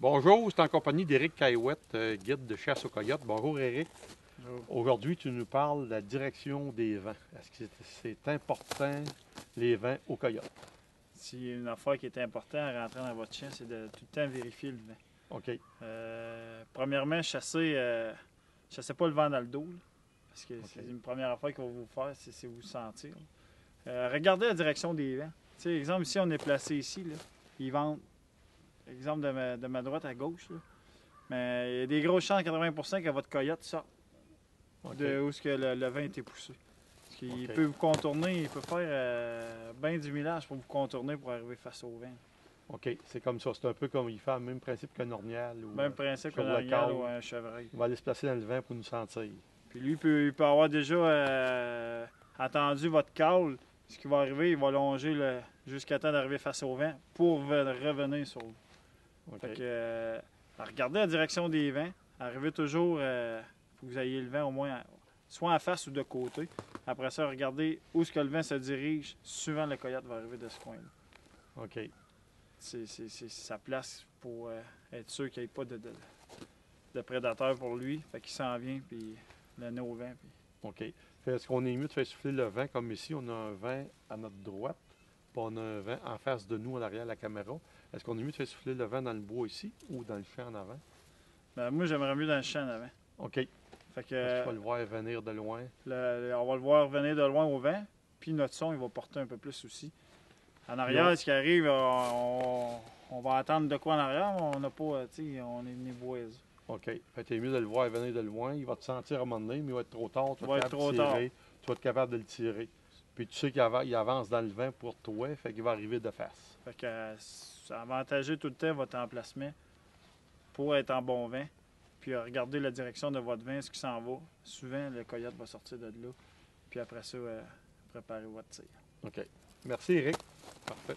Bonjour, c'est en compagnie d'Éric Caillouette, guide de chasse aux coyotes. Bonjour Éric. Bonjour. Aujourd'hui, tu nous parles de la direction des vents. Est-ce que c'est important, les vents aux coyotes? S'il y a une affaire qui est importante à rentrer dans votre chien, c'est de tout le temps vérifier le vent. OK. Premièrement, chassez pas le vent dans le dos, là, parce que c'est OK. une première affaire qu'il va vous faire, c'est vous sentir. Regardez la direction des vents. Tu sais, exemple, ici, on est placé ici, là, ils vendent, exemple de ma droite à gauche, là. Mais il y a des grosses chances, 80%, que votre coyote sorte OK. de où est-ce que le vent était poussé. Parce qu'il OK. peut vous contourner, il peut faire bien du millage pour vous contourner pour arriver face au vent. OK. C'est comme ça. C'est un peu comme il fait le même principe qu'un orignal. Ou, Même principe sur qu'un le orignal câble. ou un chevreuil. Il va aller se placer dans le vent pour nous sentir. Puis lui, il peut avoir déjà attendu votre call. Ce qui va arriver, il va longer jusqu'à temps d'arriver face au vent pour revenir sur vous. OK. Fait que, regardez la direction des vents. Arrivez toujours, faut que vous ayez le vent au moins soit en face ou de côté. Après ça, regardez où est-ce que le vent se dirige. Souvent, le coyote va arriver de ce coin-là. OK. C'est sa place pour être sûr qu'il n'y ait pas de prédateur pour lui. Fait qu'il s'en vient, puis le nez au vent. Puis... OK. Est-ce qu'on est mieux de faire souffler le vent comme ici? On a un vent à notre droite, puis on a un vent en face de nous, en arrière de la caméra. Est-ce qu'on est mieux de faire souffler le vent dans le bois ici ou dans le champ en avant? Ben, moi, j'aimerais mieux dans le champ en avant. OK. Fait Parce que, qu'il faut le voir venir de loin. on va le voir venir de loin au vent, puis notre son, il va porter un peu plus aussi. En arrière, Non. ce qui arrive, on va attendre de quoi en arrière, on n'a pas, tu sais, on est néboisé. OK. Fait que c'est mieux de le voir venir de loin. Il va te sentir à un moment donné, mais il va être trop tard. Tu Il vas va être être capable de trop tard. tirer. Tu vas être capable de le tirer. Puis tu sais qu'il avance dans le vent pour toi, fait qu'il va arriver de face. Fait que c'est avantageux tout le temps votre emplacement pour être en bon vent. Puis regardez la direction de votre vent, ce qui s'en va. Souvent, le coyote va sortir de là. Puis après ça, préparez votre tir. OK. Merci, Eric. Parfait.